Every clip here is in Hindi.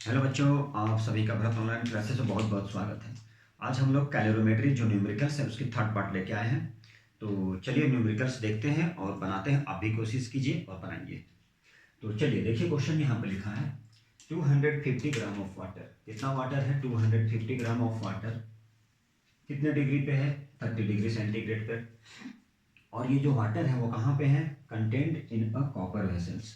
हेलो बच्चों, आप सभी का भरत ऑनलाइन क्लासेस में बहुत बहुत स्वागत है। आज हम लोग कैलोरीमेट्री जो न्यूमेरिकल्स है उसकी थर्ड पार्ट लेके आए हैं। तो चलिए न्यूमेरिकल्स देखते हैं और बनाते हैं। आप भी कोशिश कीजिए और बनाइए। तो चलिए देखिए, क्वेश्चन यहाँ पे लिखा है 250 ग्राम ऑफ वाटर। कितना वाटर है? 250 ग्राम ऑफ वाटर। कितने डिग्री पे है? 30 डिग्री सेंटीग्रेड पे। और ये जो वाटर है वो कहाँ पे है? Content in a copper vessels.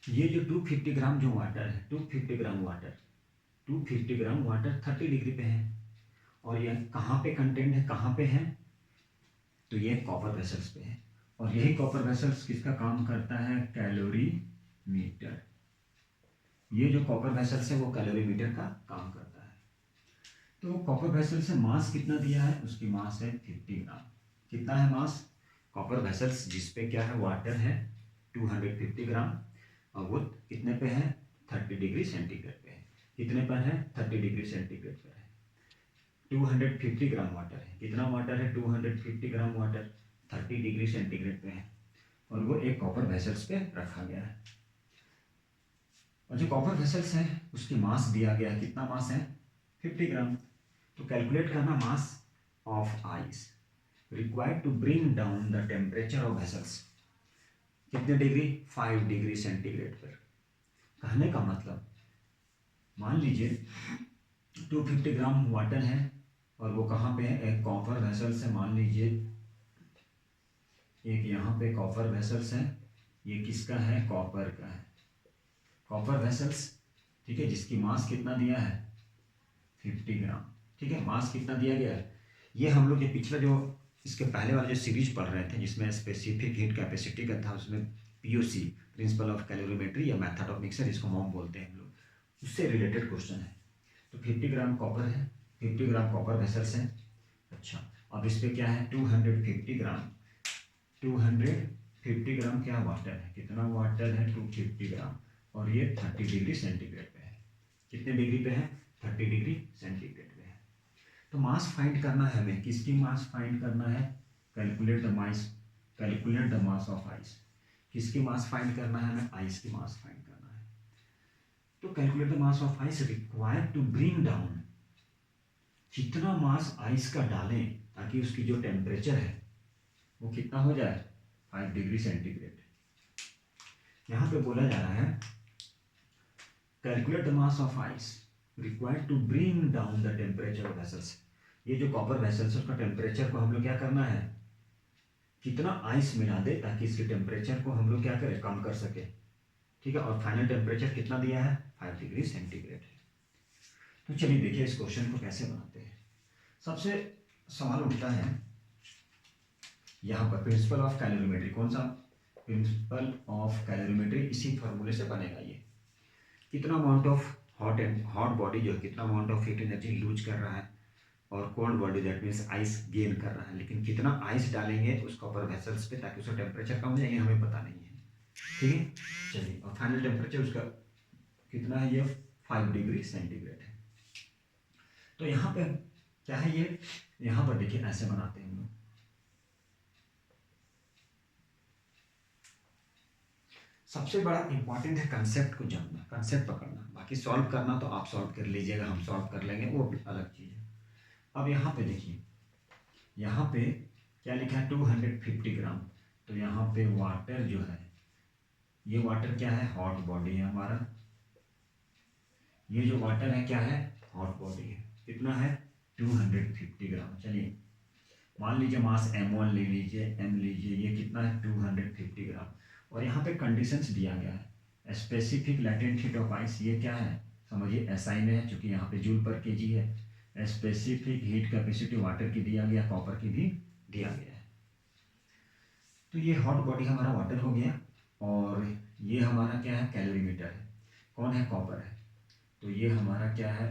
ये जो 250 ग्राम जो वाटर है, 250 gram water 250 gram water 30 degree पे है। और यह कहाँ पे कंटेंट है, कहाँ पे है? तो ये कॉपर वेसल्स पे है। और यही कॉपर वेसल्स किसका काम करता है? Calorimeter. ये जो कॉपर वेसल्स है वो कैलोरी मीटर का काम करता है। तो कॉपर वेसल से मास कितना दिया है? उसकी मास है 50 ग्राम। कितना है मास? कॉपर वेसल्स जिसपे क्या है, वाटर है 250 ग्राम। और वो कितने पे है? 30 डिग्री सेंटीग्रेड पे है। कितने पर है? 30 डिग्री सेंटीग्रेड पर है। 250 ग्राम वाटर है। कितना वाटर है? 250 ग्राम वाटर 30 डिग्री सेंटीग्रेड पे है। और वो एक कॉपर वेसल्स पे रखा गया है। और जो कॉपर वेसल्स है उसकी मास दिया गया है। कितना मास है? 50 ग्राम। तो कैलकुलेट करना mass of ice required to bring down the temperature of vessels. कितने डिग्री? 5 डिग्री सेंटीग्रेड पर। कहने का मतलब, मान लीजिए 250 ग्राम वाटर है और वो कहाँ पे है? एक कॉपर वेसल से। मान लीजिए एक यहाँ पे कॉपर वेसल्स है। ये किसका है? कॉपर का है। कॉपर वेसल्स, ठीक है, जिसकी मास कितना दिया है? 50 ग्राम। ठीक है, मास कितना दिया गया है? ये हम लोग जो पिछला जो इसके पहले वाले जो सीरीज पढ़ रहे थे जिसमें स्पेसिफिक हीट कैपेसिटी का था, उसमें पीओसी, प्रिंसिपल ऑफ कैलोरीमेट्री या मेथड ऑफ मिक्सर, इसको मॉम बोलते हैं हम लोग, उससे रिलेटेड क्वेश्चन है। तो 50 ग्राम कॉपर है, 50 ग्राम कॉपर वेसल्स है। अच्छा, अब इस पर क्या है? 250 ग्राम 250 ग्राम क्या वाटर है? कितना वाटर है? 250 ग्राम। और ये 30 डिग्री सेंटीग्रेड पे है। कितने डिग्री पे है? 30 डिग्री सेंटीग्रेड पे है। तो मास फाइंड करना है हमें। किसकी मास फाइंड करना है? Calculate the mass, calculate the mass of ice. किसकी मास फाइंड करना है हमें? आइस की मास फाइंड करना है। तो calculate the mass of ice required to bring down. कितना मास आइस का डालें ताकि उसकी जो टेम्परेचर है वो कितना हो जाए? 5 डिग्री सेंटीग्रेड। यहाँ पे बोला जा रहा है calculate the mass of ice required to bring down the temperature of vessels. ये जो कॉपर वेसल्स है उसका टेम्परेचर को हम लोग क्या करना है? कितना आइस मिला दे ताकि इसके टेम्परेचर को हम लोग क्या करें? कम कर सके। ठीक है, और फाइनल टेम्परेचर कितना दिया है? 5 डिग्री सेंटीग्रेड है। तो चलिए देखिए इस क्वेश्चन को कैसे बनाते हैं। सबसे सवाल उठता है यहाँ पर प्रिंसिपल ऑफ कैलोरीमेट्री। कौन सा? Principle of calorimetry. इसी फॉर्मूले से बनेगा ये। कितना अमाउंट ऑफ हॉट बॉडी जो है कितना amount of heat energy lose कर रहा है, और cold body that means ice gain कर रहा है। लेकिन कितना आइस डालेंगे उस कॉपर वेसल्स पे ताकि उसका टेम्परेचर कम हो जाए, ये हमें पता नहीं है। ठीक है, चलिए, और फाइनल टेम्परेचर उसका कितना है? ये 5 डिग्री सेंटीग्रेड है। तो यहाँ पे क्या है? ये यहाँ पर देखिए ऐसे बनाते हैं हम लोग। सबसे बड़ा इंपॉर्टेंट है कंसेप्ट को जानना, कंसेप्ट पकड़ना। बाकी सॉल्व करना तो आप सॉल्व कर लीजिएगा, हम सॉल्व कर लेंगे, वो अलग चीज़ है। अब यहाँ पे देखिए, यहाँ पे क्या लिखा है? 250 ग्राम। तो यहाँ पे वाटर जो है, ये वाटर क्या है? हॉट बॉडी है हमारा। ये जो वाटर है क्या है? हॉट बॉडी है। कितना है? 250 ग्राम। चलिए मान लीजिए मास m1 ले लीजिए, m लीजिए, ये कितना है? 250 ग्राम। और यहाँ पे कंडीशंस दिया गया है। Specific latent heat of ice, ये क्या है? समझिए एसआई में है, चूंकि यहाँ पे जूल पर केजी है। स्पेसिफिक हीट कैपेसिटी वाटर की दिया गया, कॉपर की भी दिया गया है। तो ये हॉट बॉडी हमारा वाटर हो गया। और ये हमारा क्या है? कैलोरीमीटर है। कौन है? कॉपर है। तो ये हमारा क्या है?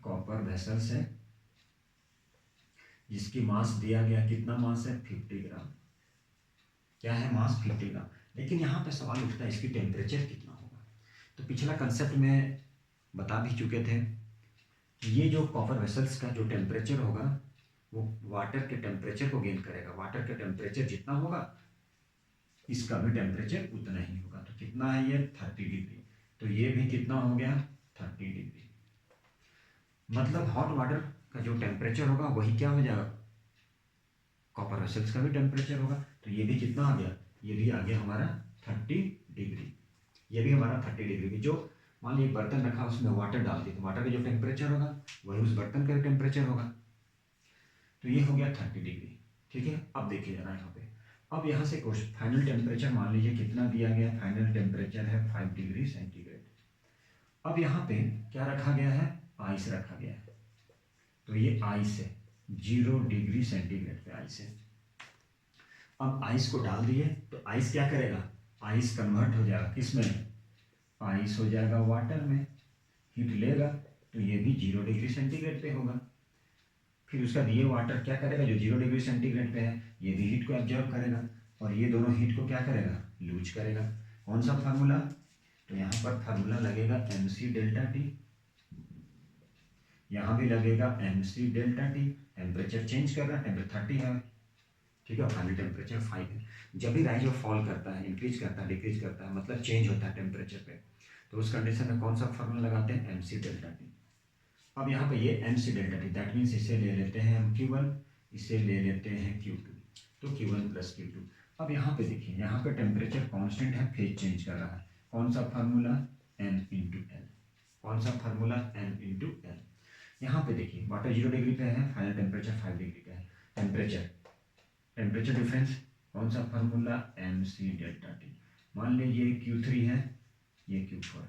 कॉपर वेसल्स है जिसकी मास दिया गया। कितना मास है? 50 ग्राम। क्या है? मास 50 ग्राम। लेकिन यहाँ पे सवाल उठता है इसकी टेम्परेचर कितना होगा। तो पिछला कंसेप्ट में बता भी चुके थे, ये जो कॉपर वेसल्स का जो टेम्परेचर होगा वो वाटर के टेम्परेचर को गेन करेगा। वाटर का टेम्परेचर जितना होगा इसका भी टेम्परेचर उतना ही होगा। तो कितना है ये? 30 डिग्री। तो ये भी कितना हो गया 30 डिग्री। मतलब हॉट वाटर का जो टेम्परेचर होगा वही क्या हो जाएगा, कॉपर वेसल्स का भी टेम्परेचर होगा। तो ये भी कितना आ गया, ये भी आ गया हमारा 30 डिग्री। ये भी हमारा 30 डिग्री की, जो मान लीजिए बर्तन रखा उसमें वाटर डाल दी तो वाटर का जो टेम्परेचर होगा वही उस बर्तन का टेम्परेचर होगा। तो ये हो गया 30 डिग्री। ठीक है, अब देखिए जरा यहाँ पे, अब यहाँ से क्वेश्चन फाइनल टेम्परेचर मान लीजिए कितना दिया गया, फाइनल टेम्परेचर है 5 डिग्री सेंटीग्रेड। अब यहाँ पे क्या रखा गया है, आइस रखा गया है। तो ये आइस है 0 डिग्री सेंटीग्रेड पे आइस है। अब आइस को डाल दिए तो आइस क्या करेगा, आइस कन्वर्ट हो जाएगा किसमें, आइस हो जाएगा वाटर में, हीट लेगा तो ये भी 0 डिग्री सेंटीग्रेड पे होगा। फिर उसका ये वाटर क्या करेगा, जो 0 डिग्री सेंटीग्रेड पे है ये भी हीट को एब्जॉर्ब करेगा और ये दोनों हीट को क्या करेगा, लूज करेगा। कौन सा फार्मूला, तो यहाँ पर फार्मूला लगेगा mc डेल्टा टी, यहाँ भी लगेगा mc delta T. Temperature change कर रहा है, टेम्परेचर 30 है, ठीक है, फाइनल टेम्परेचर 5 है। जब भी राइज और फॉल करता है, इंक्रीज करता है, डिक्रीज करता है, मतलब चेंज होता है टेम्परेचर पे, तो उस कंडीशन में कौन सा फार्मूला लगाते हैं, एम सी डेल्टा टी। अब यहाँ पे ये M C delta T, that means इसे ले लेते हैं हम Q1, इसे ले लेते हैं Q2, तो Q1 प्लस Q2। अब यहाँ पे देखिए, यहाँ पे टेम्परेचर कांस्टेंट है, फेज चेंज कर रहा है। कौन सा फार्मूला, m इंटू एल। कौन सा फार्मूला, m इंटू एल। यहाँ पे देखिए वाटर 0 डिग्री पे है, फाइनल टेम्परेचर 5 डिग्री पे है। टेम्परेचर डिफरेंस, कौन सा formula, M C delta T. मान लीजिए Q3 है, ये Q4 है,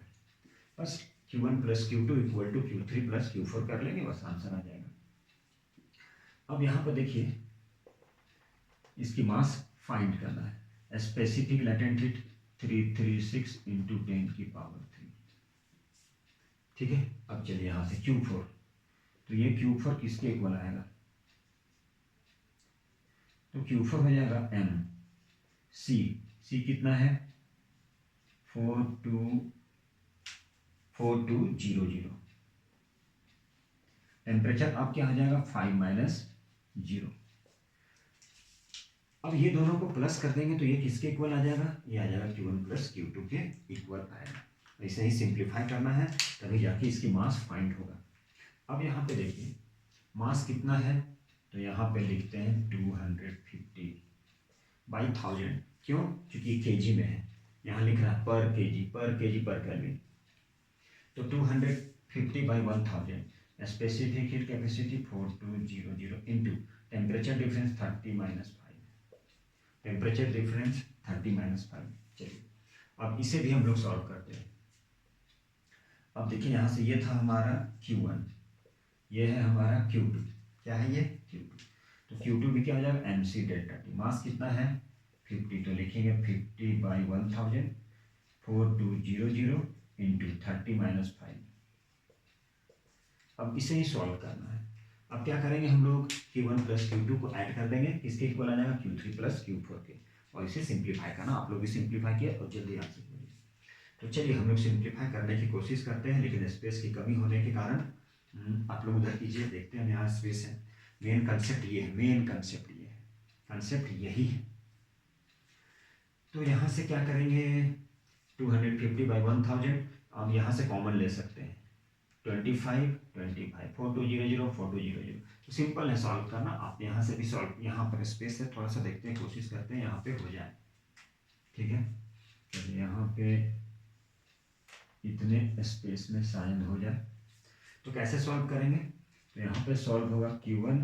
बस Q1 plus Q2 equal to Q3 plus Q4 कर लेंगे, बस आंसर आ जाएगा। अब यहाँ पर देखिए इसकी मास फाइंड करना है, स्पेसिफिक लेटेंट हीट 336 इंटू 10 की पावर 3। ठीक है, अब चलिए यहाँ से Q4, तो ये Q4 किसके इक्वल आएगा, तो Q4 हो जाएगा m c कितना है 4200। टेम्परेचर अब क्या हो जाएगा 5 माइनस 0। अब ये दोनों को प्लस कर देंगे तो ये किसके इक्वल आ जाएगा, ये आ जाएगा Q1 प्लस Q2 के इक्वल आएगा। ऐसे ही सिंप्लीफाई करना है, तभी जाके इसकी मास फाइंड होगा। अब यहाँ पे देखिए मास कितना है, तो यहाँ पे लिखते हैं 250 बाई 1000। क्यों, क्योंकि केजी में है, यहाँ लिख रहा है पर केजी पर केल्विन। तो 250 by 1000, specific heat capacity 4200 into temperature difference 30 minus 5, temperature difference 30 minus 5। चलिए अब इसे भी हम लोग सॉल्व करते हैं। अब देखिए यहाँ से ये था हमारा Q1, ये है हमारा Q2, क्या है ये Q2, तो Q2 भी क्या हो जाएगा एम सी डेल्टा टी। मास कितना है 50, तो लिखेंगे 50 बाई 1000 4200 इंटू 30 माइनस 5। अब इसे ही सॉल्व करना है। अब क्या करेंगे हम लोग, Q1 प्लस Q2 को ऐड कर देंगे, किसके इक्वल आ जाएगा Q3 प्लस Q4 के, और इसे सिंप्लीफाई करना। आप लोग भी सिंप्लीफाई किया और जल्दी आंसर करिए। तो चलिए हम लोग सिंप्लीफाई करने की कोशिश करते हैं, लेकिन स्पेस की कमी होने के कारण आप लोग उधर कीजिए, देखते हैं यहाँ स्पेस है। मेन कंसेप्ट ये है, मेन कंसेप्ट ये है, कंसेप्ट यही है। तो यहाँ से क्या करेंगे 250 बाई 1000, अब यहाँ से कॉमन ले सकते हैं 25 25 4200 4200। तो सिंपल है सॉल्व करना, आप यहाँ से भी सॉल्व, यहाँ पर स्पेस है थोड़ा सा, देखते हैं कोशिश करते हैं यहाँ पे हो जाए। ठीक है, चलिए यहाँ पे इतने स्पेस में शायद हो जाए। तो कैसे सॉल्व करेंगे, तो यहाँ पे सॉल्व होगा Q1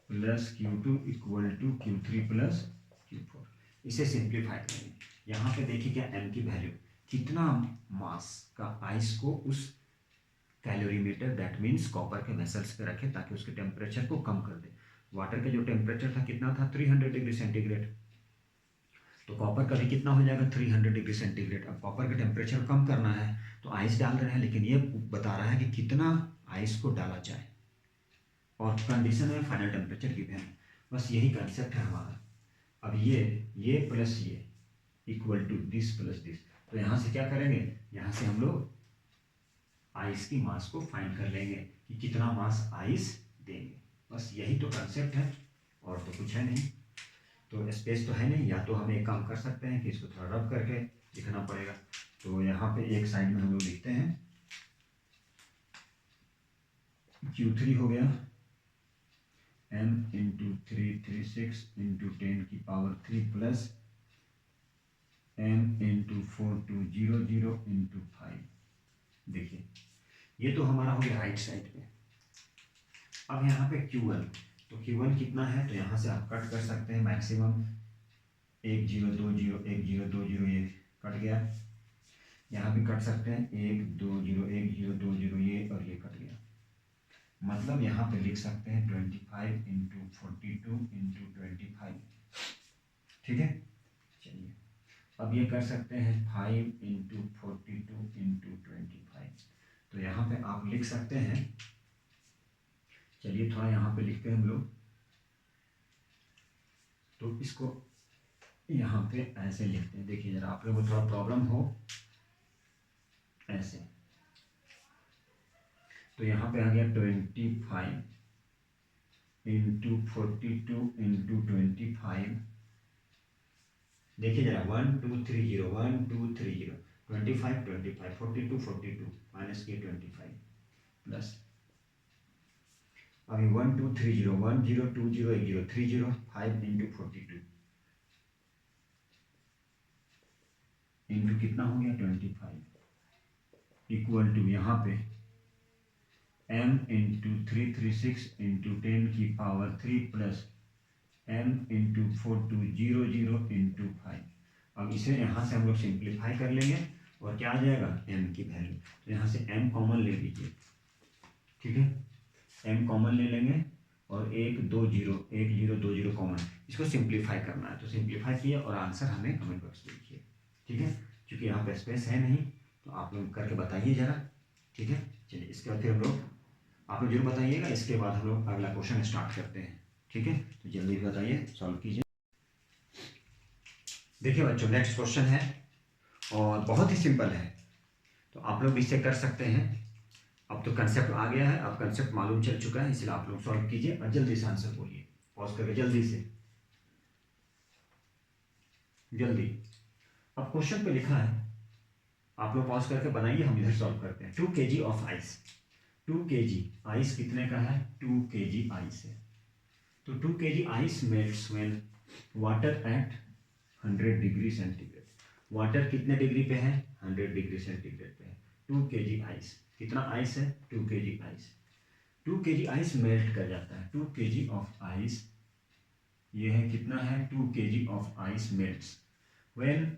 plus Q2 equal to Q3 plus Q4। इसे सिंप्लीफाई करेंगे। यहाँ पे देखिए क्या m की वैल्यू, कितना मास का आइस को उस कैलोरीमीटर, दैट मीन्स कॉपर के वेसल्स पे रखें ताकि उसके टेम्परेचर को कम कर दे। वाटर का जो टेम्परेचर था कितना था 300 डिग्री सेंटीग्रेड, तो कॉपर का भी कितना हो जाएगा 300 डिग्री सेंटीग्रेड। अब कॉपर का टेम्परेचर कम करना है तो आइस डाल रहे हैं, लेकिन ये बता रहा है कि कितना आइस को डाला जाए, और कंडीशन में फाइनल टेम्परेचर गिवन है। बस यही कंसेप्ट है हमारा। अब ये प्लस ये equal to this plus this, तो यहाँ से क्या करेंगे, यहाँ से हम लोग आइस की मास को फाइंड कर लेंगे कि कितना मास आइस देंगे। बस यही तो कंसेप्ट है, और तो कुछ है नहीं। तो स्पेस तो है नहीं, या तो हम एक काम कर सकते हैं कि इसको थोड़ा रब करके लिखना पड़ेगा। तो यहाँ पे एक साइड में हम लोग लिखते हैं Q3 हो गया m into 336 into 10⁻³ plus m into 4200 into 5। देखिए ये तो हमारा हो गया राइट साइड पे। अब यहाँ पे Q1, तो Q1 कितना है, तो यहाँ से आप कट कर सकते हैं मैक्सिमम 1 0 2 0 1 0 2 0, ये कट गया। यहाँ भी कट सकते हैं 1 2 0 1 0 2 0, ये और ये कट गया। मतलब यहाँ पे लिख सकते हैं 25 इंटू 42 इंटू 25। ठीक है, चलिए अब ये कर सकते हैं 5 इंटू 42 इंटू 25। तो यहाँ पे आप लिख सकते हैं, चलिए थोड़ा यहाँ पे लिखते हैं हम लोग, तो इसको यहाँ पे ऐसे लिखते हैं। देखिए जरा आप लोगों को थोड़ा प्रॉब्लम हो ऐसे, तो यहाँ पे आ गया 25 इंटू 42 इंटू 25। देखिए जरा 1 2 3 0 1 2 3 0 25 25 42 42 माइनस के 25 प्लस अभी 1 2 3 0 1 0 2 0 1 0 3 0 5 इंटू 42 इंटू कितना हो गया 25 इक्वल टू यहाँ पे m into 336 into 10⁻³ plus m into 4200 into 5। अब इसे यहाँ से हम लोग सिंप्लीफाई कर लेंगे और क्या आ जाएगा m की वैल्यू, तो यहाँ से m कॉमन ले लीजिए। ठीक है, m कॉमन ले लेंगे और 1 2 0 1 0 2 0 कॉमन, इसको सिंप्लीफाई करना है। तो सिंप्लीफाई किए और आंसर हमें कमेंट बॉक्स में लिखिए। ठीक है, क्योंकि यहाँ पे स्पेस है नहीं, तो आप लोग करके बताइए ज़रा। ठीक है, चलिए इसके बाद फिर हम लोग, आप लोग जरूर बताइएगा, इसके बाद हम लोग अगला क्वेश्चन स्टार्ट करते हैं। ठीक है, तो जल्दी बताइए, सॉल्व कीजिए। देखिए बच्चों नेक्स्ट क्वेश्चन है और बहुत ही सिंपल है, तो आप लोग इससे कर सकते हैं। अब तो कंसेप्ट आ गया है, अब कंसेप्ट मालूम चल चुका है, इसलिए आप लोग सॉल्व कीजिए और जल्दी से आंसर बोलिए, पॉज करके जल्दी से जल्दी। अब क्वेश्चन पे लिखा है, आप लोग पॉज करके बनाइए, हम इधर सॉल्व करते हैं। 2 kg of ice, 2 kg ice कितने का है, 2 kg आइस है। तो 2 kg ice melts when water at 100 degree centigrade. Water कितने डिग्री पे है, 100 डिग्री सेंटीग्रेड पे है। 2 kg आइस, कितना आइस है, 2 kg ice. 2 kg ice melt कर जाता है। 2 kg ऑफ आइस, ये है कितना है, 2 kg of ice melts when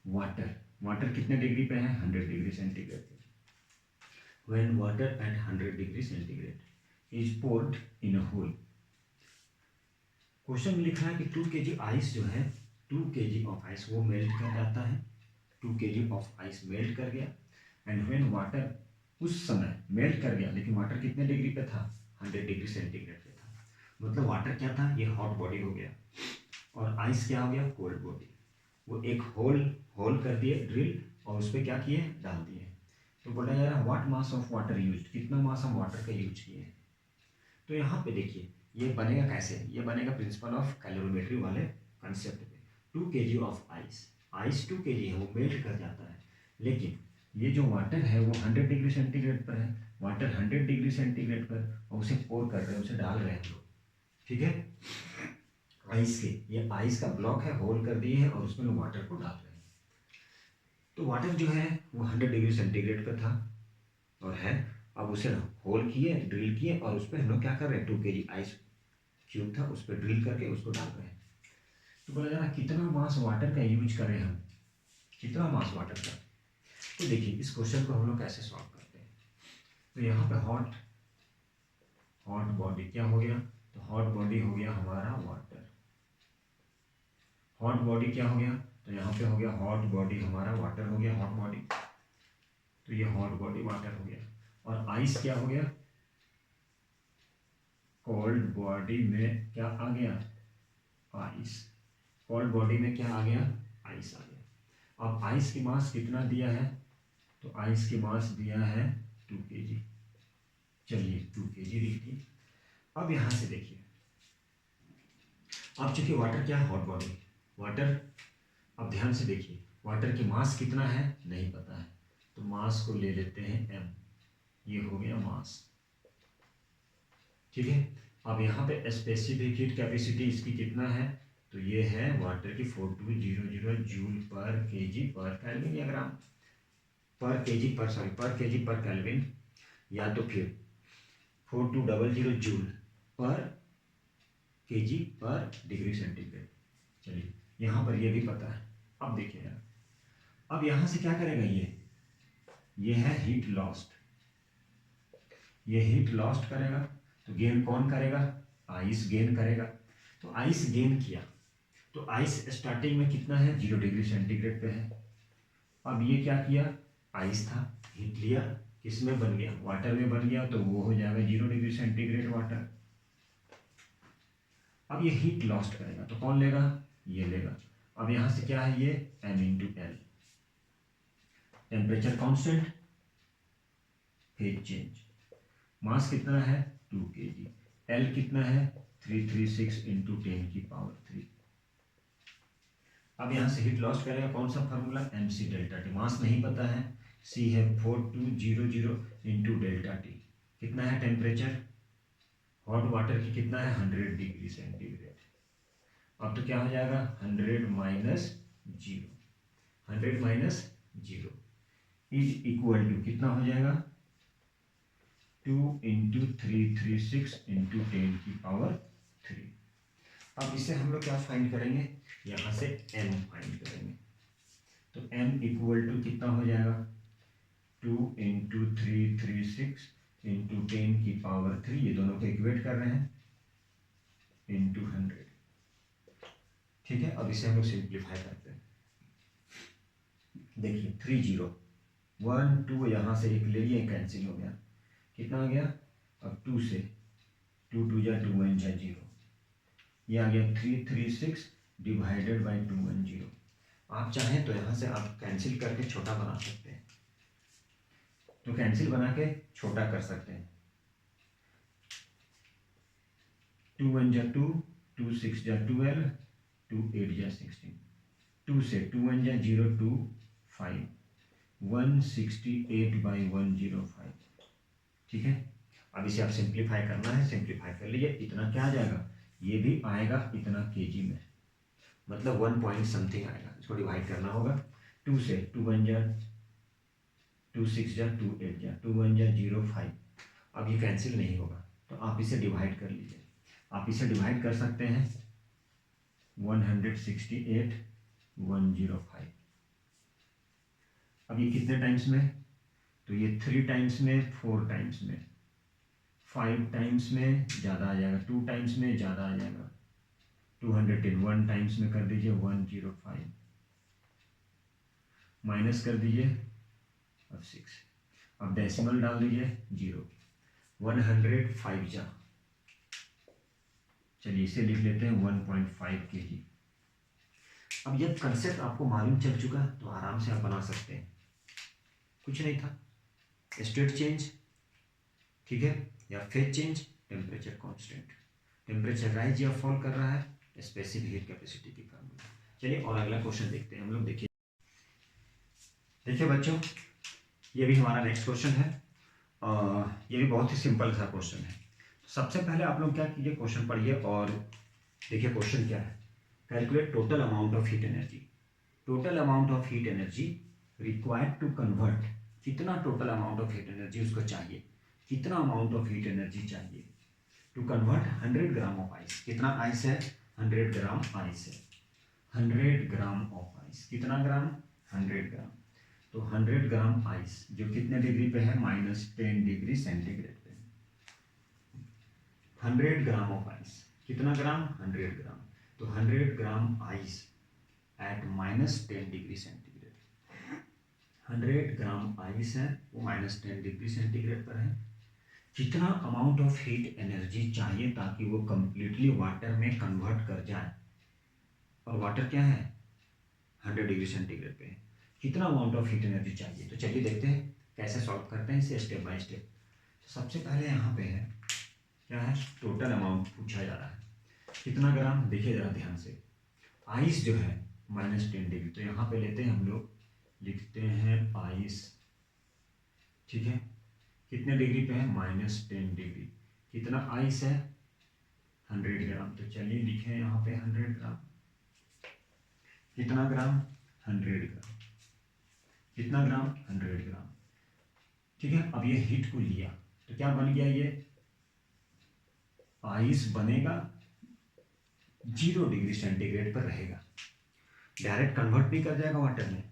water, water कितने डिग्री पे है, 100 डिग्री सेंटीग्रेड पे। When water at 100 degree centigrade is poured in a hole. Question में लिखा है कि 2 kg आइस जो है, 2 kg ऑफ आइस वो मेल्ट कर जाता है। 2 kg ऑफ आइस मेल्ट कर गया एंड व्हेन वाटर, उस समय मेल्ट कर गया, लेकिन वाटर कितने डिग्री पे था, 100 डिग्री सेंटीग्रेड पे था। मतलब वाटर क्या था, ये हॉट बॉडी हो गया और आइस क्या हो गया, कोल्ड बॉडी। वो एक होल कर दिए ड्रिल और उस पर क्या किए, डाल दिए। तो बोला जा रहा है what mass of water use, कितना मास हम वाटर का यूज किए हैं। तो यहाँ पे देखिए ये बनेगा कैसे, ये बनेगा प्रिंसिपल ऑफ कैलोरीमेट्री वाले कंसेप्ट पे। 2 kg of ice, ice 2 kg है, वो मेल्ट कर जाता है, लेकिन ये जो वाटर है वो 100 डिग्री सेंटीग्रेड पर है। वाटर 100 डिग्री सेंटीग्रेड पर, और उसे पोर कर रहे हैं, उसे डाल रहे हैं हम लोग। ठीक है, आइस के, ये आइस का ब्लॉक है, होल कर दिए हैं और उसमें लोग वाटर को डाल रहे हैं। तो वाटर जो है वो 100 डिग्री सेंटीग्रेड पर था और है, अब उसे होल किए, ड्रिल किए और उस पर हम लोग क्या कर रहे हैं, 2 kg आइस क्यूब था, उस पर ड्रिल करके उसको डाल रहे हैं। तो बोला जा रहा कितना मास वाटर का यूज करें हम, कितना मास वाटर का। तो देखिए इस क्वेश्चन को हम लोग कैसे सॉल्व करते हैं। तो यहाँ पे हॉट बॉडी क्या हो गया, तो हॉट बॉडी हो गया हमारा वाटर। हॉट बॉडी क्या हो गया, तो यहाँ पे हो गया हॉट बॉडी हमारा वाटर हो गया, हॉट बॉडी। तो ये हॉट बॉडी वाटर हो गया और आइस क्या हो गया, कोल्ड बॉडी में क्या आ गया, आइस। कोल्ड बॉडी में क्या आ गया, आइस आ गया। अब आइस की मास कितना दिया है, तो आइस की मास दिया है 2 kg। चलिए 2 kg लिख दिए। अब यहाँ से देखिए, अब चूंकि वाटर क्या है, हॉट बॉडी वाटर। अब ध्यान से देखिए, वाटर की मास कितना है नहीं पता है, तो मास को ले लेते हैं m, ये हो गया मास। ठीक है, अब यहाँ पे स्पेसिफिक हीट कैपेसिटी इसकी कितना है, तो ये है वाटर की 4200 जूल पर केजी पर केल्विन या ग्राम, पर केजी पर केल्विन, या तो फिर 4200 जूल पर केजी पर डिग्री सेंटीग्रेड। चलिए यहाँ पर ये भी पता है। अब देखिए यार, अब यहाँ से क्या करेगा ये है हीट लॉस्ट, ये हीट लॉस्ट करेगा, तो गेन कौन करेगा, आइस गेन करेगा। तो आइस गेन किया, तो आइस स्टार्टिंग में कितना है 0 डिग्री सेंटीग्रेड पे है। अब ये क्या किया, आइस था, हीट लिया, किस में बन गया, वाटर में बन गया, तो वो हो जाएगा 0 डिग्री सेंटीग्रेड वाटर। अब ये हीट लॉस्ट करेगा, तो कौन लेगा, ये लेगा। अब यहां से क्या है ये m into L, temperature constant, phase change, mass कितना है 2 kg, एल कितना है 336 इंटू 10 की पावर 3। अब यहां से हीट लॉस्ट करेगा, कौन सा फार्मूला, mc डेल्टा टी, मास नहीं पता है, c है 4200 इंटू डेल्टा टी, कितना है टेम्परेचर हॉट वाटर की, कितना है 100 डिग्री सेंटीग्रेड। अब तो क्या हो जाएगा 100 minus 0, 100 minus 0 is equal to कितना हो जाएगा 2 इंटू 336 इंटू 10 की पावर 3। अब इसे हम लोग क्या फाइंड करेंगे, यहाँ से m फाइंड करेंगे, तो m इक्वल टू कितना हो जाएगा 2 इंटू 336 इंटू 10 की पावर 3, ये दोनों को इक्वेट कर रहे हैं, इंटू 100। ठीक है, अब इसे हम लोग सिंप्लीफाई करते हैं। देखिए 3 0 1 2 यहाँ से एक ले लिए, कैंसिल हो गया, कितना आ गया, अब 2 से 2 2 जा 2 1 जा 0, ये आ गया 336 डिवाइडेड बाई 210। आप चाहें तो यहाँ से आप कैंसिल करके छोटा बना सकते हैं, तो कैंसिल बना के छोटा कर सकते हैं, 2 1 जा 2, 2 6 जा 12, 2 8 जा 16, 2 से 2 1 जा 0 2 5, 168 बाई 105। ठीक है, अब इसे आप सिंप्लीफाई करना है, सिंप्लीफाई कर लीजिए, इतना क्या आ जाएगा, ये भी आएगा इतना केजी में, मतलब 1 पॉइंट समथिंग आएगा, इसको डिवाइड करना होगा, 2 से 2 1 जा 2 6 जा 2 8 जा 2 1 जा 0 5, अब ये कैंसिल नहीं होगा, तो आप इसे डिवाइड कर लीजिए, आप इसे डिवाइड कर सकते हैं 168 105। अब ये कितने टाइम्स में, तो ये 3 टाइम्स में, 4 टाइम्स में, 5 टाइम्स में ज़्यादा आ जाएगा, 2 टाइम्स में ज़्यादा आ जाएगा, 210 1 टाइम्स में कर दीजिए 105, माइनस कर दीजिए अब 6, अब डेसिमल डाल दीजिए 0, 105 जा, चलिए इसे लिख लेते हैं 1.5 kg। अब जब कंसेप्ट आपको मालूम चल चुका तो आराम से आप बना सकते हैं, कुछ नहीं था, स्टेट चेंज, ठीक है, या phase change, temperature constant, temperature rise या फॉल कर रहा है, स्पेसिफिक हीट कैपेसिटी की फार्मूला। चलिए और अगला क्वेश्चन देखते हैं हम लोग। देखिए बच्चों, ये भी हमारा नेक्स्ट क्वेश्चन है, ये भी बहुत ही सिंपल सा क्वेश्चन है। सबसे पहले आप लोग क्या कीजिए, क्वेश्चन पढ़िए और देखिए क्वेश्चन क्या है, calculate total amount of heat energy, total amount of heat energy required to convert, कितना total amount of heat energy उसको चाहिए, कितना अमाउंट ऑफ हीट एनर्जी चाहिए to convert 100 gram of ice, कितना आइस है 100 ग्राम आइस है, 100 ग्राम ऑफ आइस, कितना ग्राम 100 ग्राम, तो 100 ग्राम आइस जो कितने डिग्री पे है -10 डिग्री सेंटीग्रेड पे, 100 ग्राम ऑफ आइस, कितना ग्राम 100 ग्राम, तो 100 gram ice eight -10 degree centigrade, 100 gram ice है वो -10 डिग्री सेंटीग्रेड पर है, कितना अमाउंट ऑफ हीट एनर्जी चाहिए ताकि वो कंप्लीटली वाटर में कन्वर्ट कर जाए, और वाटर क्या है 100 डिग्री सेंटीग्रेड पे, कितना अमाउंट ऑफ हीट एनर्जी चाहिए। तो चलिए देखते हैं कैसे सॉल्व करते हैं इसे स्टेप बाय स्टेप। तो सबसे पहले यहाँ पे है क्या है, टोटल अमाउंट पूछा जा रहा है, कितना ग्राम, देखिए जरा ध्यान से, आइस जो है -10 डिग्री। तो यहाँ पे लेते हैं हम लोग, लिखते हैं आइस, ठीक है, कितने डिग्री पे है, -10 डिग्री। कितना आइस है, 100 ग्राम। तो चलिए लिखें यहाँ पे 100 ग्राम। कितना ग्राम, 100 ग्राम। कितना ग्राम, 100 ग्राम, ठीक है। अब ये हीट को लिया तो क्या बन गया, ये आइस बनेगा 0 डिग्री सेंटीग्रेड पर रहेगा, डायरेक्ट कन्वर्ट भी कर जाएगा वाटर में।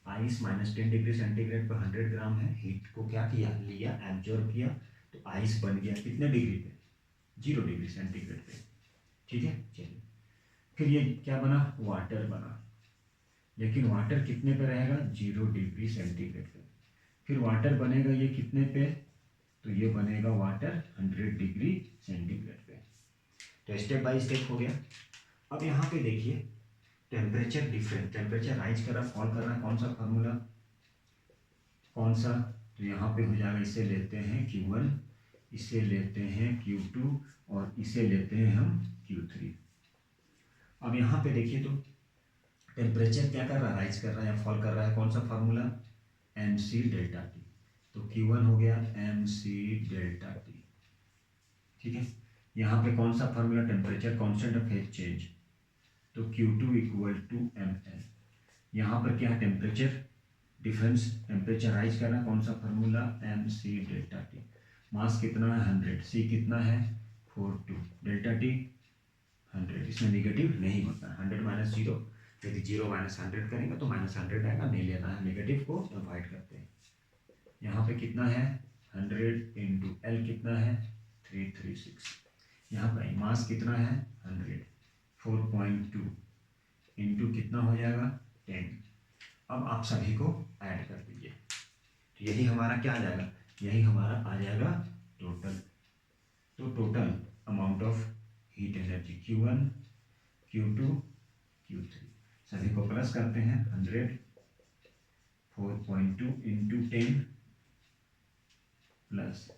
आइस -10 डिग्री सेंटीग्रेड पर 100 ग्राम है, हीट को क्या किया, लिया, एब्जॉर्ब किया, तो आइस बन गया कितने डिग्री पे, 0 डिग्री सेंटीग्रेड पे, ठीक है। चलिए फिर ये क्या बना, वाटर बना, लेकिन वाटर कितने पे रहेगा, 0 डिग्री सेंटीग्रेड पे। फिर वाटर बनेगा ये कितने पे, तो ये बनेगा वाटर 100 डिग्री सेंटीग्रेड पे। तो स्टेप बाय स्टेप हो गया। अब यहाँ पे देखिए टेम्परेचर डिफरेंस, टेम्परेचर राइज कर रहा फॉल कर रहा है, कौन सा फार्मूला, कौन सा, तो यहाँ पे हो जाएगा, इसे लेते हैं Q1, इसे लेते हैं Q2 और इसे लेते हैं हम Q3। अब यहाँ पे देखिए तो टेम्परेचर क्या कर रहा है, राइज कर रहा है या फॉल कर रहा है, कौन सा फार्मूला, mc डेल्टा टी। तो Q1 हो गया mc डेल्टा टी, ठीक है। यहाँ पे कौन सा formula, temperature constant of phase change, तो Q2 इक्वल टू ml। यहाँ पर क्या है, टेम्परेचर डिफरेंस, टेम्परेचर राइज करना, कौन सा फार्मूला, mc डेल्टा टी। मास कितना है, 100, c कितना है, 42, डेल्टा टी 100, इसमें निगेटिव नहीं होता है, 100 माइनस 0, यदि 0 माइनस 100 करेंगे तो -100 आएगा, नहीं लेना है, नेगेटिव को अवॉइड करते हैं। यहाँ पे कितना है, 100 इंटू एल कितना है, 336। यहाँ पर मास कितना है, 100, 4.2 इंटू कितना हो जाएगा, 10। अब आप सभी को ऐड कर दीजिए, तो यही हमारा क्या आ जाएगा, यही हमारा आ जाएगा टोटल। तो total amount of heat energy Q1, Q2, Q3 सभी को प्लस करते हैं, 100, 4.2 into 10 plus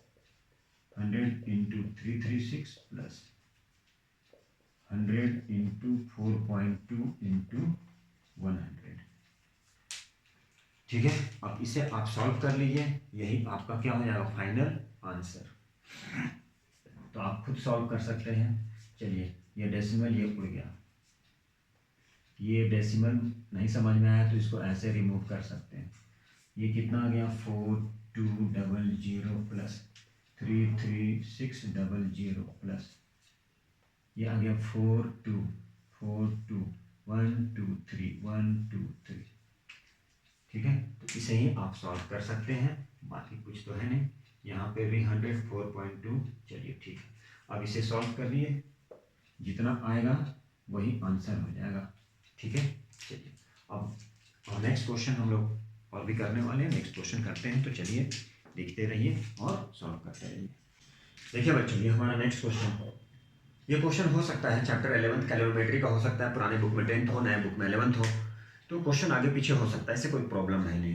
100 into 336 plus 100 into 4.2 into 100, ठीक है। अब इसे आप सॉल्व कर लीजिए, यही आपका क्या हो जाएगा, फाइनल आंसर। तो आप खुद सॉल्व कर सकते हैं। चलिए ये डेसिमल ये उड़ गया, ये डेसिमल नहीं समझ में आया तो इसको ऐसे रिमूव कर सकते हैं। ये कितना आ गया, 4200 प्लस 33600 प्लस ये आ गया 424123 ठीक है। तो इसे ही आप सॉल्व कर सकते हैं, बाकी कुछ तो है नहीं। यहाँ पे भी 100, 4.2, चलिए ठीक है। अब इसे सॉल्व कर लिए, जितना आएगा वही आंसर हो जाएगा, ठीक है। चलिए अब नेक्स्ट क्वेश्चन हम लोग और भी करने वाले हैं, नेक्स्ट क्वेश्चन करते हैं। तो चलिए देखते रहिए और सॉल्व करते रहिए। देखिए बच्चों, ये हमारा नेक्स्ट क्वेश्चन, ये क्वेश्चन हो सकता है चैप्टर 11 कैलोरीमेट्री का, हो सकता है पुराने बुक में 10th हो, नए बुक में 11th हो, तो क्वेश्चन आगे पीछे हो सकता है, इससे कोई प्रॉब्लम है नहीं।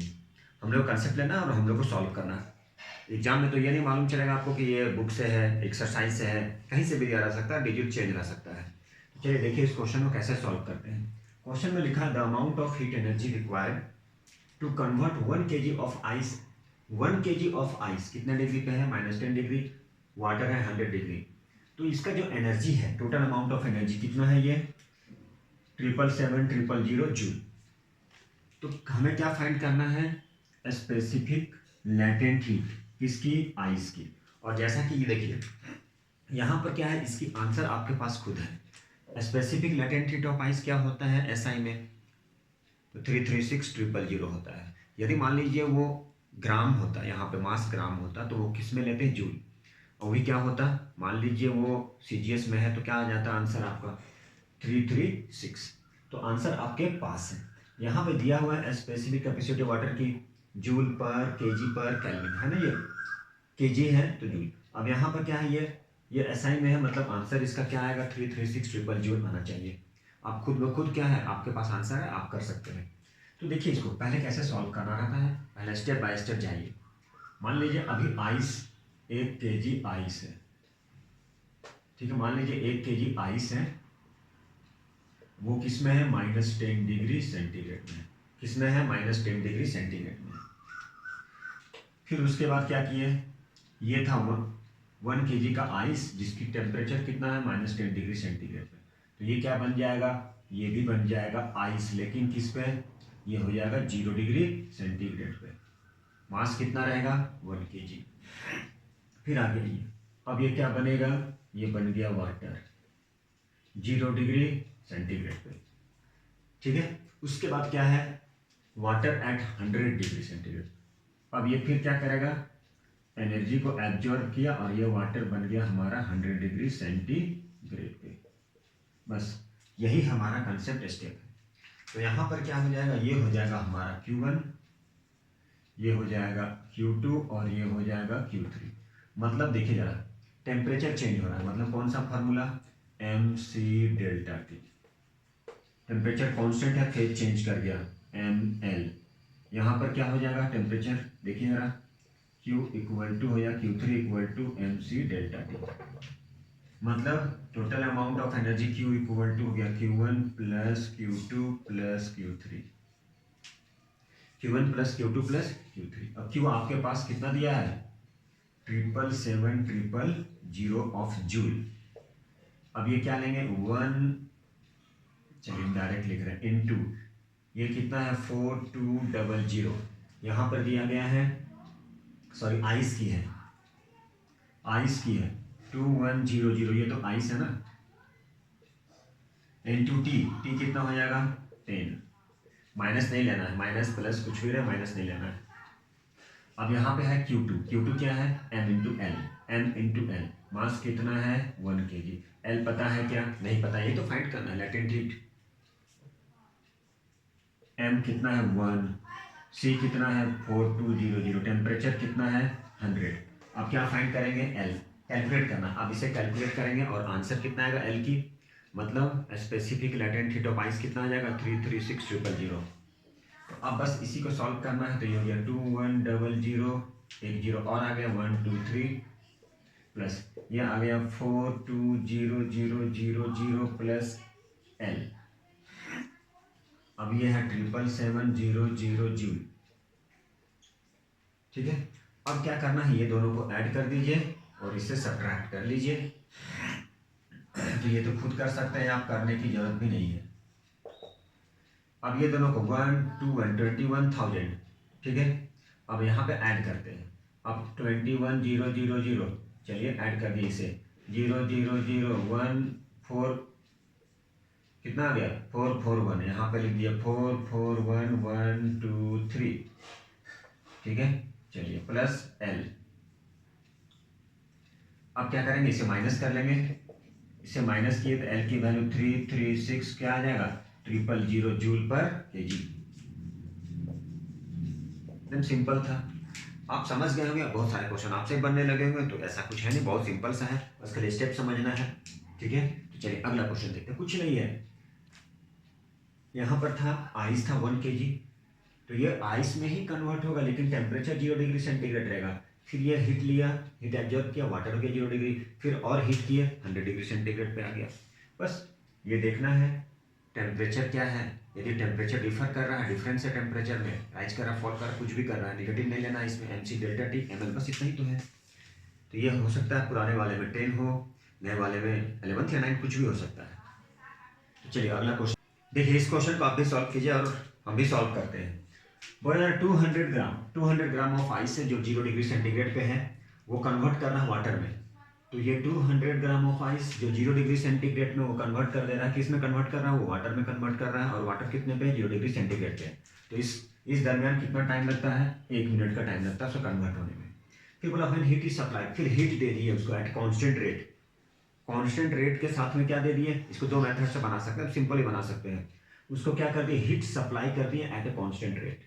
हम लोग कंसेप्ट लेना है और हम लोग को सॉल्व करना है। एग्जाम में तो ये नहीं मालूम चलेगा आपको कि ये बुक से है, एक्सरसाइज से है, कहीं से भी दिया जा सकता है, डिजिट चेंज रह सकता है। चलिए देखिए इस क्वेश्चन को कैसे सॉल्व करते हैं। क्वेश्चन में लिखा है the amount of heat energy required to convert 1 kg of ice, 1 kg of ice कितने डिग्री पे है, -10 डिग्री, वाटर है 100 डिग्री। तो इसका जो एनर्जी है, टोटल अमाउंट ऑफ एनर्जी कितना है, ये 777,000 जूल। तो हमें क्या फाइंड करना है, स्पेसिफिक लेटेंट हीट, किसकी, आइस की। और जैसा कि ये देखिए यहाँ पर क्या है, इसकी आंसर आपके पास खुद है। Specific latent heat of ice क्या होता है एसआई में, तो 336,000 होता है। यदि मान लीजिए वो ग्राम होता, यहाँ पे मास ग्राम होता, तो वो किस में लेते हैं, जूल। और वही क्या होता, मान लीजिए वो सीजीएस में है, तो क्या आ जाता आंसर आपका 336। तो आंसर आपके पास है। यहाँ पे दिया हुआ है स्पेसिफिक कैपेसिटी वाटर की जूल पर केजी पर केल्विन, है ना, ये केजी है तो जूल। अब यहाँ पर क्या है, ये एसआई में है, मतलब आंसर इसका क्या आएगा, 336,000 जूल आना चाहिए। आप खुद ब खुद क्या है, आपके पास आंसर है, आप कर सकते हैं। तो देखिए इसको पहले कैसे सॉल्व करना रहता है, पहले स्टेप बाय स्टेप जाइए। मान लीजिए अभी आइस 1 kg आइस है, ठीक है, मान लीजिए 1 kg आइस है, वो किस में है, -10 डिग्री सेंटीग्रेड में। किस में है, -10 डिग्री सेंटीग्रेड में। फिर उसके बाद क्या किए, ये था 1 kg का आइस जिसकी टेम्परेचर कितना है, -10 डिग्री सेंटीग्रेड पे। तो ये क्या बन जाएगा, ये भी बन जाएगा आइस, लेकिन किस पे, ये हो जाएगा 0 डिग्री सेंटीग्रेड पे। मास कितना रहेगा, 1 kg। फिर आगे ये, अब ये क्या बनेगा, ये बन गया वाटर 0 डिग्री सेंटीग्रेड पे। ठीक है, उसके बाद क्या है, वाटर एट 100 डिग्री सेंटीग्रेड। अब ये फिर क्या करेगा, एनर्जी को एब्जॉर्ब किया और ये वाटर बन गया हमारा 100 डिग्री सेंटीग्रेड पे। बस यही हमारा कंसेप्ट स्टेप है। तो यहाँ पर क्या हो जाएगा, ये हो जाएगा हमारा Q1, ये हो जाएगा Q2 और ये हो जाएगा Q3। मतलब देखिए जरा, टेम्परेचर चेंज हो रहा है, मतलब कौन सा formula, mc delta T. Temperature constant है, फेज चेंज कर गया, ml। यहाँ पर क्या हो जाएगा टेम्परेचर, देखिए जरा, Q इक्वल टू हो या Q3 equal to mc delta T. मतलब total amount of energy Q equal to हो गया Q1 plus Q2 plus Q3, Q1 plus Q2 plus Q3। अब Q आपके पास कितना दिया है, 777,000 ऑफ जूल। अब ये क्या लेंगे, 1, चलिए डायरेक्ट लिख रहे हैं, इनटू ये कितना है 4200, यहाँ पर दिया गया है, सॉरी आइस की है, आइस की है 2100, ये तो आइस है ना, इनटू टी, टी कितना हो जाएगा 10, माइनस नहीं लेना है, माइनस प्लस कुछ भी रहे, माइनस नहीं लेना है। अब यहाँ पे है Q2, Q2 क्या है, m into L, m into L, mass कितना है 1 kg। L पता है क्या, नहीं पता, ये तो फाइंड करना है, लेटेंट हीट। m कितना है 1, c कितना है 4200, टेम्परेचर कितना है 100। अब क्या फाइंड करेंगे, L कैलकुलेट करना। अब इसे कैलकुलेट करेंगे और आंसर कितना आएगा L की, मतलब specific latent heat of ice कितना आ जाएगा 336000। अब बस इसी को सॉल्व करना है, तो ये हो गया 2100, एक जीरो और आ गया 123 प्लस ये आ गया 420000 प्लस L। अब ये है 77700 जूल। ठीक है, अब क्या करना है, ये दोनों को ऐड कर दीजिए और इससे सब्ट्रैक्ट कर लीजिए। तो ये तो खुद कर सकते हैं आप, करने की जरूरत भी नहीं है। अब ये दोनों को 21,000, ठीक है। अब यहाँ पे ऐड करते हैं, अब 21,000, चलिए ऐड कर दिए इसे, 0,0,0,1,4 कितना आ गया 441, यहाँ पे लिख दिया 441,1,2,3, ठीक है। चलिए प्लस L। अब क्या करेंगे, इसे माइनस कर लेंगे, इसे माइनस किए तो L की वैल्यू 336 क्या आ जाएगा 000 जूल पर kg। एकदम सिंपल था, आप समझ गए होंगे। बहुत सारे क्वेश्चन आपसे बनने लगे होंगे, तो ऐसा कुछ है नहीं, बहुत सिंपल सा है, बस खाली स्टेप समझना है। ठीक है, तो चलिए अगला क्वेश्चन देखते हैं। कुछ नहीं है, यहाँ पर था आइस था 1 kg, तो ये आइस में ही कन्वर्ट होगा, लेकिन टेम्परेचर 0 डिग्री सेंटीग्रेड रहेगा। फिर ये हीट लिया, हीट एब्जॉर्ब किया, वाटर हो गया 0 डिग्री, फिर और हीट किया 100 डिग्री सेंटीग्रेड पे आ गया। बस ये देखना है टेम्परेचर क्या है। यदि टेम्परेचर डिफर कर रहा है, डिफरेंस है टेम्परेचर में, राइज कर रहा है, फॉल कर रहा है, कुछ भी कर रहा है, नेगेटिव नहीं लेना इसमें, mc डेल्टा टी ml, बस इतना ही तो है। तो ये हो सकता है पुराने वाले में 10 हो, नए वाले में 11 या 9, कुछ भी हो सकता है। तो चलिए अगला क्वेश्चन देखिए, इस क्वेश्चन को आप भी सॉल्व कीजिए और हम भी सॉल्व करते हैं। बोला 200 ग्राम ऑफ आइस है जो 0 डिग्री सेंटीग्रेड पे है, वो कन्वर्ट करना है वाटर में। तो ये 200 ग्राम ऑफ आइस जो 0 डिग्री सेंटीग्रेड में, वो कन्वर्ट कर दे रहा है, किस में कन्वर्ट कर रहा है, वो वाटर में कन्वर्ट कर रहा है, और वाटर कितने पे है 0 डिग्री सेंटीग्रेड पे है। तो इस दरमियान कितना टाइम लगता है, 1 मिनट का टाइम लगता है उसको कन्वर्ट होने में। फिर बोला व्हेन हीट इज सप्लाई, फिर हीट दे दी है उसको at constant rate. Constant rate के साथ में क्या दे दिए, इसको दो मेथड से बना सकते हैं, सिंपल ही बना सकते हैं। उसको क्या कर दिए, हीट सप्लाई कर दिए एट ए कांस्टेंट रेट।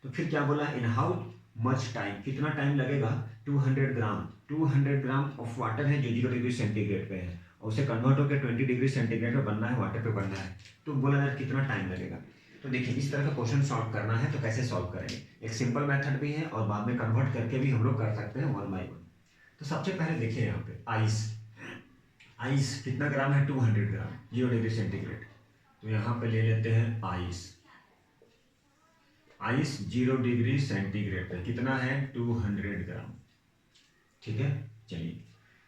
तो फिर क्या बोला, इन हाउ मच टाइम, कितना टाइम लगेगा, 200 ग्राम ऑफ वाटर है जो 0 डिग्री सेंटीग्रेड पे है, और उसे कन्वर्ट होकर 20 डिग्री सेंटीग्रेड पे बनना है, वाटर पे बनना है। तो बोला यार कितना टाइम लगेगा। तो देखिए इस तरह का क्वेश्चन सॉल्व करना है, तो कैसे सॉल्व करेंगे, एक सिंपल मेथड भी है और बाद में कन्वर्ट करके भी हम लोग कर सकते हैं 1 बाई 1। तो सबसे पहले देखिए यहाँ पे आइस कितना ग्राम है, 200 ग्राम 0 डिग्री सेंटीग्रेड। तो यहाँ पे ले लेते हैं आइस। आइस 0 डिग्री सेंटीग्रेड पे कितना है, 200 ग्राम। ठीक है, चलिए,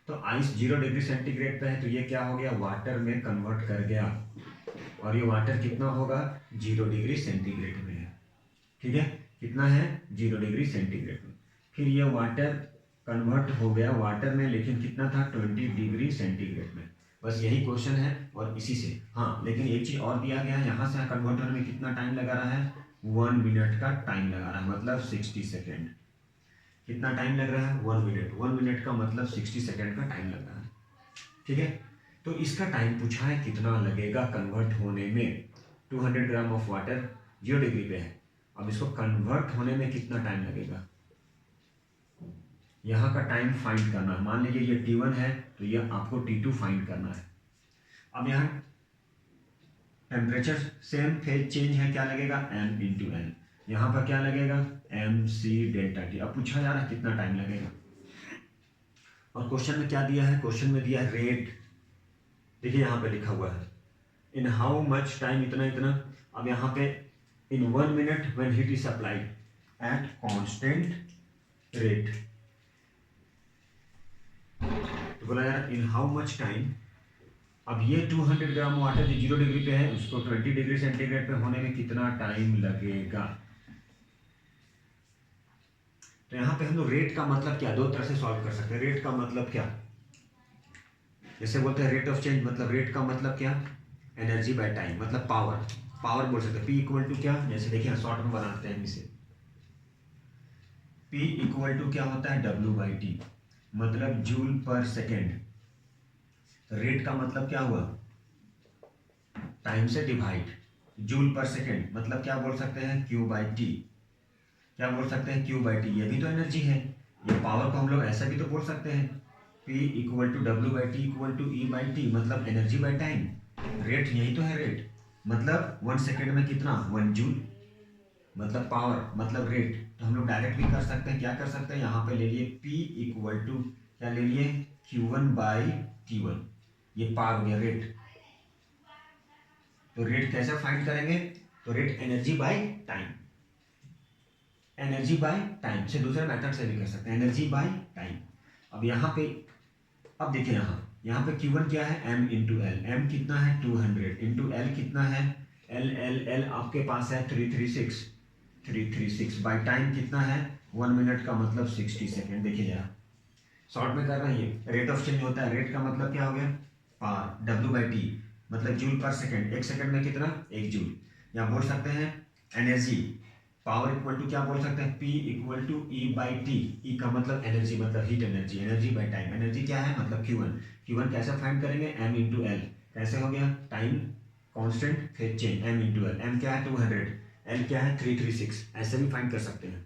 तो आइस 0 डिग्री सेंटीग्रेड पे है, तो ये क्या हो गया, वाटर में कन्वर्ट कर गया, और ये वाटर कितना होगा, 0 डिग्री सेंटीग्रेड में है। ठीक है, कितना है, 0 डिग्री सेंटीग्रेड में। फिर ये वाटर कन्वर्ट हो गया वाटर में, लेकिन कितना था, 20 डिग्री सेंटीग्रेड में। बस यही क्वेश्चन है, और इसी से, हाँ लेकिन एक चीज़ और दिया गया है, यहाँ से कन्वर्ट होने में कितना टाइम लगा रहा है, 1 मिनट का टाइम लगा रहा है, मतलब 60 सेकेंड। कितना टाइम लग रहा है, 1 मिनट। 1 मिनट का मतलब 60 सेकेंड का टाइम लग रहा है। ठीक है, तो इसका टाइम पूछा है कितना लगेगा कन्वर्ट होने में। 200 ग्राम ऑफ वाटर 0 डिग्री पे है, अब इसको कन्वर्ट होने में कितना टाइम लगेगा, यहाँ का टाइम फाइंड करना है। मान लीजिए ये T1 है, तो ये आपको T2 फाइंड करना है। अब यहाँ टेम्परेचर सेम, फेज चेंज है, क्या लगेगा, m इंटू एल। यहाँ पर क्या लगेगा, mc डेल्टा टी। अब पूछा जा रहा है कितना टाइम लगेगा, और क्वेश्चन में क्या दिया है, क्वेश्चन में दिया है रेट। देखिए यहाँ पे लिखा हुआ है इन हाउ मच टाइम, इतना इतना। अब यहाँ पे इन 1 minute when heat is applied at constant rate, तो बोला यार इन हाउ मच टाइम। अब ये 200 ग्राम वाटर जो 0 डिग्री पे है, उसको 20 डिग्री सेंटीग्रेड पे होने में कितना टाइम लगेगा। तो यहाँ पे हम लोग रेट का मतलब क्या, दो तरह से सॉल्व कर सकते हैं। रेट का मतलब क्या, जैसे बोलते हैं रेट ऑफ चेंज, मतलब रेट का मतलब क्या, एनर्जी बाय टाइम, मतलब पावर। पावर बोल सकते हैं, P इक्वल टू क्या, जैसे देखिए शॉर्ट में बनाते हैं इसे, P इक्वल टू क्या होता है, W बाई टी, मतलब जूल पर सेकेंड। रेट का मतलब क्या हुआ, टाइम से डिवाइड, जूल पर सेकेंड मतलब क्या बोल सकते हैं, Q बाई टी। क्या बोल सकते हैं, Q बाई टी, ये भी तो एनर्जी है। ये पावर को हम लोग ऐसा भी तो बोल सकते हैं, P equal to W by T equal to E by T, मतलब एनर्जी बाई टाइम। रेट यही तो है, रेट मतलब 1 सेकेंड में कितना, 1 जूल, मतलब पावर, मतलब रेट। तो हम लोग डायरेक्ट भी कर सकते हैं, क्या कर सकते हैं, यहाँ पे ले लिए P इक्वल टू क्या ले लिए, Q1 बाई T1, ये पावर हो गया रेट। तो रेट कैसे फाइंड करेंगे, तो rate energy by time, energy by time से दूसरे मेथड से भी कर सकते हैं, एनर्जी बाय टाइम। अब यहाँ पे, अब देखिए यहाँ पे Q1 क्या है, m इंटू एल। m कितना है, 200 इंटू एल कितना है, एल आपके पास है 336 बाई टाइम कितना है, 1 मिनट का मतलब 60 सेकेंड। देखिए जरा शॉर्ट में कर रहे हैं, रेट ऑफ चेंज होता है, रेट का मतलब क्या हो गया, पावर, W बाई टी मतलब जूल पर सेकेंड, 1 सेकेंड में कितना, 1 जूल। या बोल सकते हैं एनर्जी, पावर इक्वल टू क्या बोल सकते हैं, P equal to E by T. E का मतलब एनर्जी, मतलब heat energy, energy by time. Energy क्या है, मतलब Q1 कैसे फाइंड करेंगे, m इंटू एल। कैसे हो गया, टाइम कांस्टेंट फिर change, m into L. m क्या है 200, l क्या है 336, ऐसे भी फाइंड कर सकते हैं।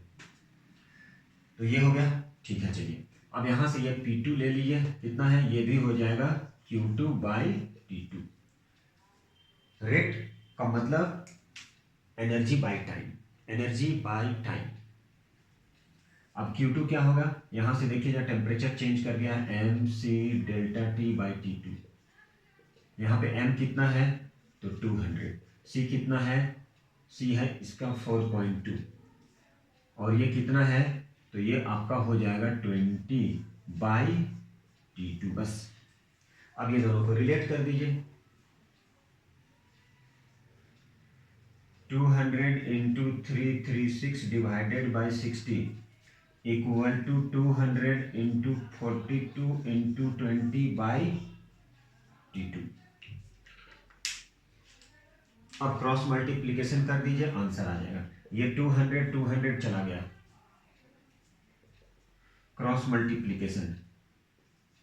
तो ये हो गया, ठीक है। चलिए अब यहाँ से ये P2 ले लीजिए, कितना है, ये भी हो जाएगा Q2 बाई T2। रेट का मतलब energy by time, energy by time. अब Q2 क्या होगा, यहां से देखिए जब टेम्परेचर चेंज कर गया है, mc delta T by T2। यहाँ पे m कितना है, तो 200, c कितना है, c है इसका 4.2, और ये कितना है, तो ये आपका हो जाएगा 20 बाई T2 बस। अब ये दोनों को रिलेट कर दीजिए, 200 into 336 divided by 60 equal to 200 into 42 into 20 by T2। अब क्रॉस मल्टीप्लीकेशन कर दीजिए, आंसर आ जाएगा। ये 200 चला गया, cross multiplication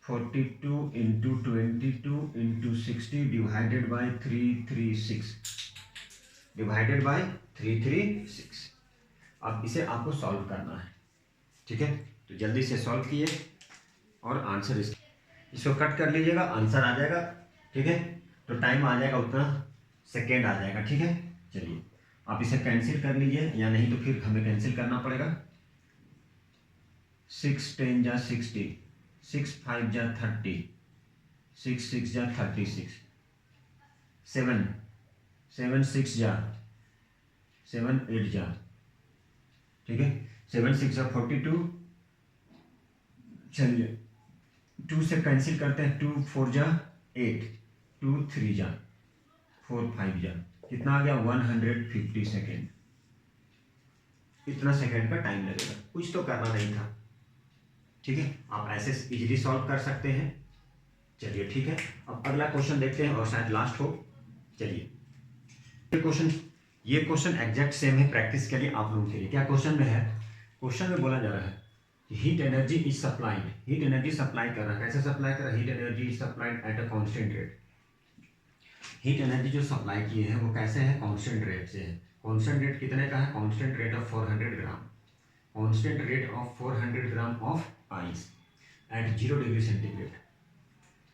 42 into 22 into 60 divided by 336 divided by 336। अब इसे आपको सॉल्व करना है, ठीक है, तो जल्दी से सॉल्व किए और आंसर इसको कट कर लीजिएगा, आंसर आ जाएगा। ठीक है, तो टाइम आ जाएगा उतना, सेकेंड आ जाएगा। ठीक है, चलिए आप इसे कैंसिल कर लीजिए, या नहीं तो फिर हमें कैंसिल करना पड़ेगा। 6 10 जा 60, 6 5 जा 30, 6 6 जा 36, 7 7 6 जा 7 8 जा, ठीक है, 7 6 जा 42। चलिए 2 से कैंसिल करते हैं, 2 4 जा 8, 2 3 जा 4 5 जा, कितना आ गया 150 सेकेंड। इतना सेकेंड का टाइम लगेगा, कुछ तो करना नहीं था, ठीक है, आप ऐसे इजीली सॉल्व कर सकते हैं। चलिए ठीक है, अब अगला क्वेश्चन देखते हैं और शायद लास्ट हो। चलिए ये क्वेश्चन एग्जैक्ट सेम है प्रैक्टिस के लिए आप लोगों के लिए। क्या क्वेश्चन में है? क्वेश्चन में बोला जा रहा है heat energy is supplied, heat energy supply कर रहा है। कैसे सप्लाई कर रहा है? Heat energy is supplied at a constant rate. Heat energy जो सप्लाई किए हैं वो कैसे है? कांस्टेंट रेट से है। कांस्टेंट रेट कितने का है? Constant rate of 400 gram, constant rate of 400 gram of ice eight 0 degree centigrade.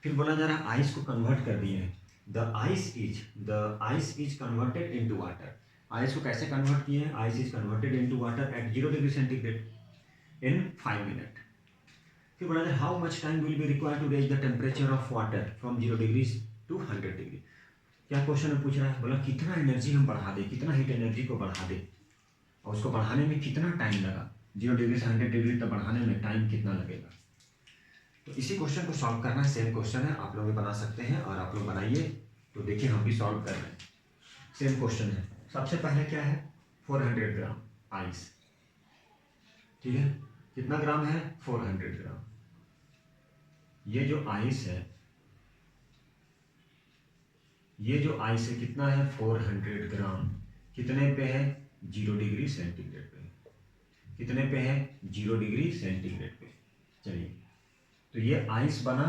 फिर बोला जा रहा है आइस को कन्वर्ट कर दिए हैं। The ice is converted into water. Ice को कैसे कन्वर्ट किए हैं? Ice is converted into water at 0 degree centigrade in 5 minute. फिर बोला जाए how much time will be required to raise the temperature of water from 0 degree to 100 degree. क्या क्वेश्चन में पूछ रहा है? बोला कितना एनर्जी हम बढ़ा दें, कितना हीट एनर्जी को बढ़ा दें और उसको बढ़ाने में कितना टाइम लगा, 0 डिग्री से 100 डिग्री तक बढ़ाने में टाइम कितना लगेगा। तो इसी क्वेश्चन को सॉल्व करना है। सेम क्वेश्चन है, आप लोग भी बना सकते हैं और आप लोग बनाइए तो देखिए हम भी सॉल्व कर रहे हैं। सेम क्वेश्चन है। सबसे पहले क्या है? 400 ग्राम आइस, ठीक है, कितना ग्राम है? 400 ग्राम। ये जो आइस है, ये जो आइस है कितना है? 400 ग्राम। कितने पे है? 0 डिग्री सेंटीग्रेड पे। कितने पे है? 0 डिग्री सेंटीग्रेड पे। चलिए तो ये आइस बना,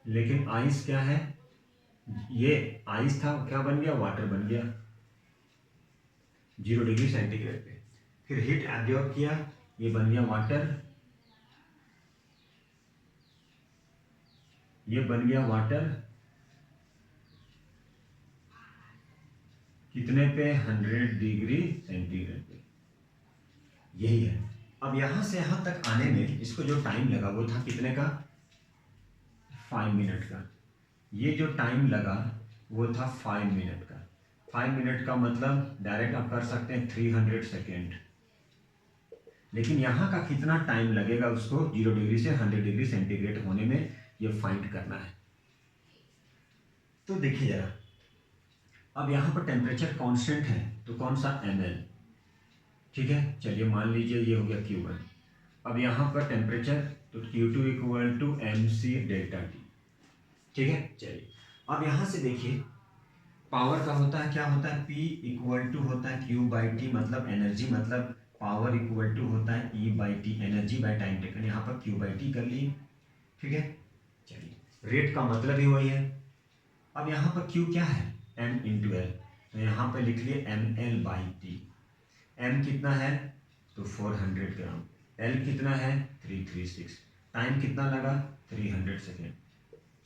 लेकिन आइस क्या है? ये आइस था, क्या बन गया? वाटर बन गया 0 डिग्री सेंटीग्रेड पे। फिर हीट एब्जॉर्ब किया, ये बन गया वाटर, ये बन गया वाटर कितने पे? 100 डिग्री सेंटीग्रेड पे। यही है। अब यहां से यहां तक आने में इसको जो टाइम लगा वो था कितने का? 5 मिनट का। ये जो टाइम लगा वो था 5 मिनट का। 5 मिनट का मतलब डायरेक्ट आप कर सकते हैं 300 सेकेंड। लेकिन यहाँ का कितना टाइम लगेगा उसको 0 डिग्री से 100 डिग्री सेंटीग्रेड होने में, ये फाइंड करना है। तो देखिए जरा, अब यहाँ पर टेम्परेचर कांस्टेंट है तो कौन सा? ml, ठीक है। चलिए मान लीजिए ये हो गया Q1। अब यहाँ पर टेम्परेचर तो Q2 equal to mc delta T, ठीक है। चलिए अब यहाँ से देखिए पावर का होता है, क्या होता है? P इक्वल टू होता है Q बाई टी, मतलब एनर्जी, मतलब पावर इक्वल टू होता है E by T, energy by time taken. यहाँ पर Q बाई टी कर लिए, ठीक है। चलिए रेट का मतलब ही वही है। अब यहाँ पर Q क्या है? M इंटू एल, तो यहाँ पर लिख लिए ml बाई टी। M कितना है? तो 400 ग्राम। L कितना है? 336। टाइम कितना लगा? 300 सेकेंड।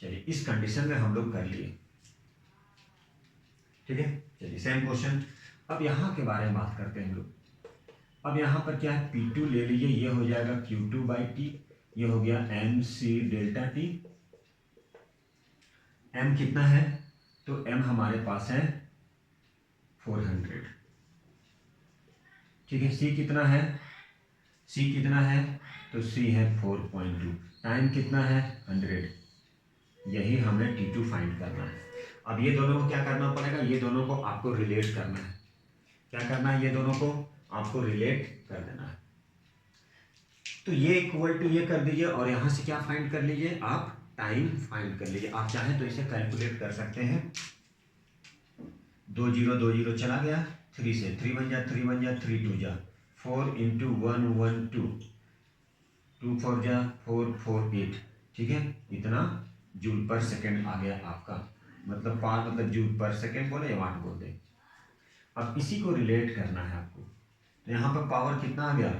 चलिए इस कंडीशन में हम लोग कर लिए, ठीक है। चलिए सेम क्वेश्चन। अब यहाँ के बारे में बात करते हैं हम लोग। अब यहाँ पर क्या है? P2 ले लीजिए, ये हो जाएगा Q2 बाई टी, ये हो गया mc डेल्टा टी। M कितना है? तो M हमारे पास है 400, ठीक है। C कितना है? C कितना है? तो C है 4.2। टाइम कितना है? 100। यही हमें T2 फाइंड करना है। अब ये दोनों को क्या करना पड़ेगा? ये दोनों को आपको रिलेट करना है। क्या करना है? ये दोनों को आपको रिलेट कर देना है। तो ये इक्वल टू ये कर दीजिए और यहाँ से क्या फाइंड कर लीजिए? आप टाइम फाइंड कर लीजिए। आप चाहें तो इसे कैलकुलेट कर सकते हैं। 2 0 2 0 चला गया, 3 से 3 बन जा, 3 बन जा, 3 2 जा, 4 इंटू 1 1 2, 2 4 जा 4 4 8, ठीक है। इतना जूल पर सेकेंड आ गया आपका, मतलब पावर, मतलब जूल पर सेकेंड बोले या वाट बोल दे। अब इसी को रिलेट करना है आपको। तो यहाँ पर पावर कितना आ गया?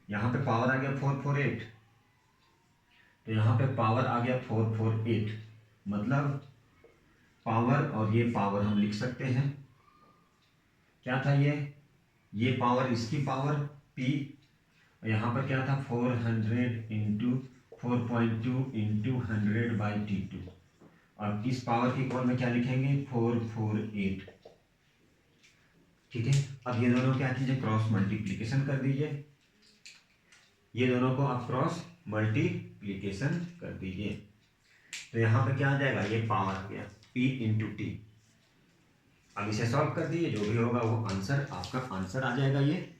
यहाँ पे पावर आ गया 448, तो यहाँ पे पावर आ गया 448, मतलब पावर, और ये पावर हम लिख सकते हैं, क्या था ये पावर, इसकी पावर P, यहाँ पर क्या था? 400 इंटू 4.2 इंटू 100 बाई T2, और इस पावर की इक्वल में क्या लिखेंगे 448। ठीक है, अब ये दोनों क्या कीजिए क्रॉस मल्टीप्लीकेशन कर दीजिए, ये दोनों को आप क्रॉस मल्टीप्लीकेशन कर दीजिए। तो यहाँ पे क्या आ जाएगा, ये पावर आ गया P इंटू टी। अब इसे सॉल्व कर दीजिए, जो भी होगा वो आंसर आपका आंसर आ जाएगा ये।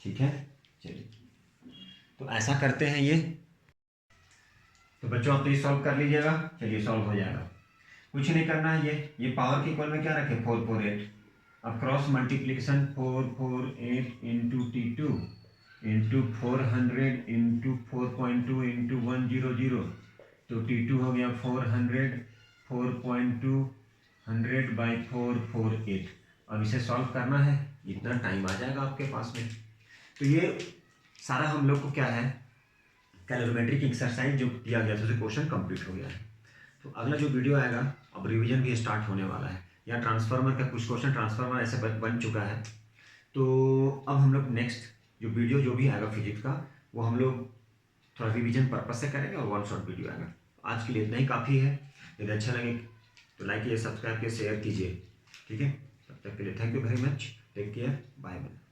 ठीक है, चलिए तो ऐसा करते हैं ये। तो बच्चों आप तो ये सॉल्व कर लीजिएगा। चलिए सॉल्व हो जाएगा, कुछ नहीं करना है। ये पावर के इक्वल में क्या रखे 448। अब cross multiplication 448 into T2 into 400 into 4.2 into 100, तो T2 हो गया 400, 4.2 100 बाई 448। अब इसे सॉल्व करना है, इतना टाइम आ जाएगा आपके पास में। तो ये सारा हम लोग को क्या है कैलोरीमेट्रिक एक्सरसाइज जो दिया गया था, उसे क्वेश्चन कंप्लीट हो गया है। तो अगला जो वीडियो आएगा, अब रिवीजन भी स्टार्ट होने वाला है, या ट्रांसफार्मर का कुछ क्वेश्चन ट्रांसफार्मर ऐसे बन चुका है। तो अब हम लोग नेक्स्ट जो वीडियो जो भी आएगा फिजिक्स का, वो हम लोग थोड़ा रिवीजन पर्पज से करेंगे और 1 शॉट वीडियो आएगा। आज के लिए इतना ही काफ़ी है। यदि अच्छा लगे तो लाइक कीजिए, सब्सक्राइब कीजिए, शेयर कीजिए। ठीक है, तब तक के लिए thank you very much, take care, bye bye.